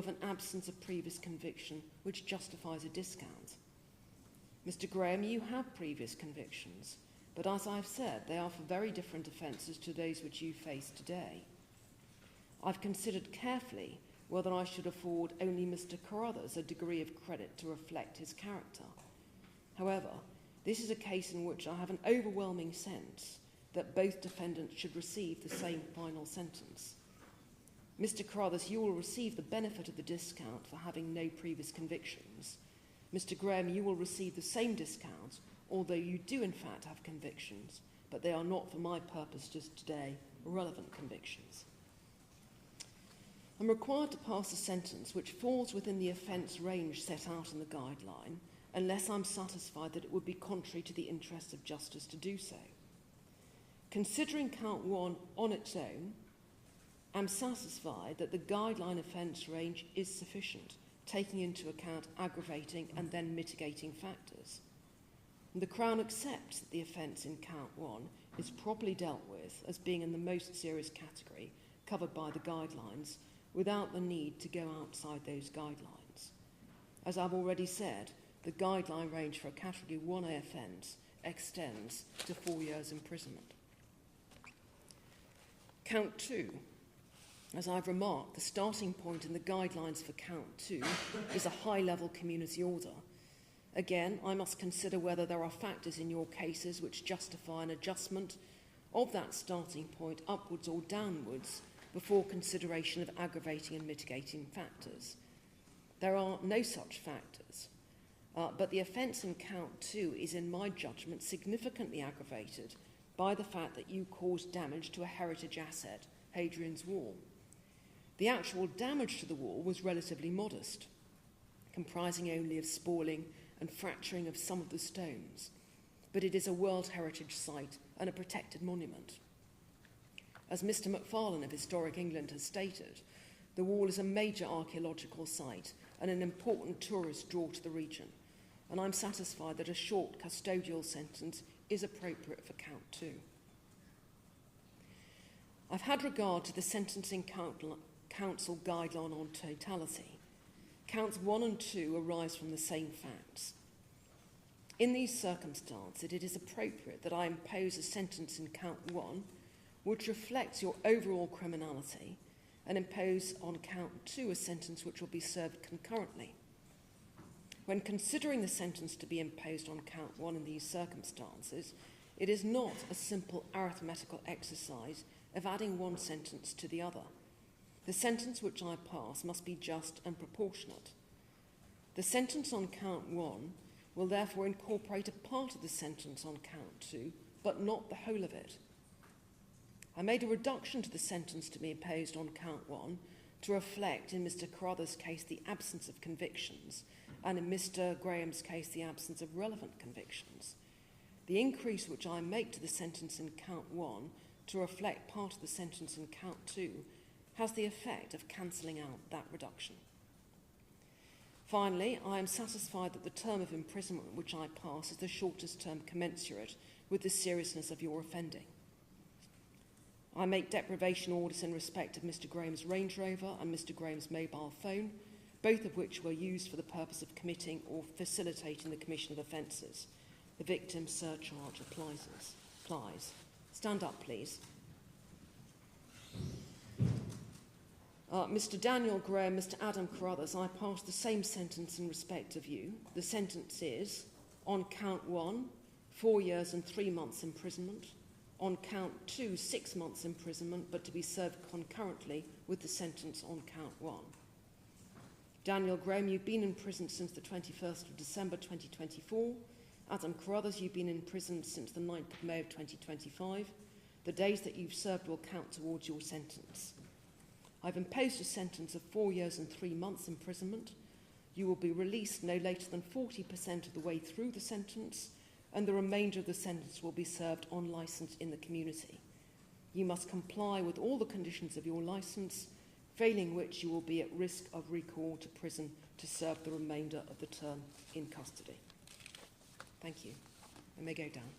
of an absence of previous conviction which justifies a discount. Mr. Graham, you have previous convictions, but as I've said, they are for very different offences to those which you face today. I've considered carefully whether I should afford only Mr. Carruthers a degree of credit to reflect his character. However, this is a case in which I have an overwhelming sense that both defendants should receive the same final sentence. Mr. Carruthers, you will receive the benefit of the discount for having no previous convictions. Mr. Graham, you will receive the same discount, although you do in fact have convictions, but they are not for my purposes today relevant convictions. I'm required to pass a sentence which falls within the offence range set out in the guideline, unless I'm satisfied that it would be contrary to the interests of justice to do so. Considering count 1 on its own, I'm satisfied that the guideline offence range is sufficient, taking into account aggravating and then mitigating factors. And the Crown accepts that the offence in count 1 is properly dealt with as being in the most serious category covered by the guidelines, without the need to go outside those guidelines. As I've already said, the guideline range for a Category 1A offence extends to 4 years imprisonment. Count 2. As I've remarked, the starting point in the guidelines for count 2 is a high-level community order. Again, I must consider whether there are factors in your cases which justify an adjustment of that starting point upwards or downwards before consideration of aggravating and mitigating factors. There are no such factors, but the offence in count 2 is, in my judgment, significantly aggravated by the fact that you caused damage to a heritage asset, Hadrian's Wall. The actual damage to the wall was relatively modest, comprising only of spoiling and fracturing of some of the stones, but it is a World Heritage Site and a protected monument. As Mr. McFarlane of Historic England has stated, the wall is a major archaeological site and an important tourist draw to the region, and I'm satisfied that a short custodial sentence is appropriate for count 2. I've had regard to the Sentencing Council guideline on totality. Counts 1 and 2 arise from the same facts. In these circumstances, it is appropriate that I impose a sentence in count 1 which reflects your overall criminality, and impose on count 2 a sentence which will be served concurrently. When considering the sentence to be imposed on count 1 in these circumstances, it is not a simple arithmetical exercise of adding one sentence to the other. The sentence which I pass must be just and proportionate. The sentence on count 1 will therefore incorporate a part of the sentence on count 2, but not the whole of it. I made a reduction to the sentence to be imposed on count 1 to reflect, in Mr. Carruthers' case, the absence of convictions, and in Mr. Graham's case, the absence of relevant convictions. The increase which I make to the sentence in count 1 to reflect part of the sentence in count 2 has the effect of cancelling out that reduction. Finally, I am satisfied that the term of imprisonment which I pass is the shortest term commensurate with the seriousness of your offending. I make deprivation orders in respect of Mr. Graham's Range Rover and Mr. Graham's mobile phone, both of which were used for the purpose of committing or facilitating the commission of offences. The victim's surcharge applies. Stand up, please. Mr. Daniel Graham, Mr. Adam Carruthers, I pass the same sentence in respect of you. The sentence is, on count 1, 4 years and 3 months imprisonment. On count 2, 6 months imprisonment, but to be served concurrently with the sentence on count 1. Daniel Graham, you've been in prison since the 21st of December 2024. Adam Carruthers, you've been in prison since the 9th of May of 2025. The days that you've served will count towards your sentence. I've imposed a sentence of 4 years and 3 months imprisonment. You will be released no later than 40% of the way through the sentence, and the remainder of the sentence will be served on licence in the community. You must comply with all the conditions of your licence, failing which you will be at risk of recall to prison to serve the remainder of the term in custody. Thank you. I may go down.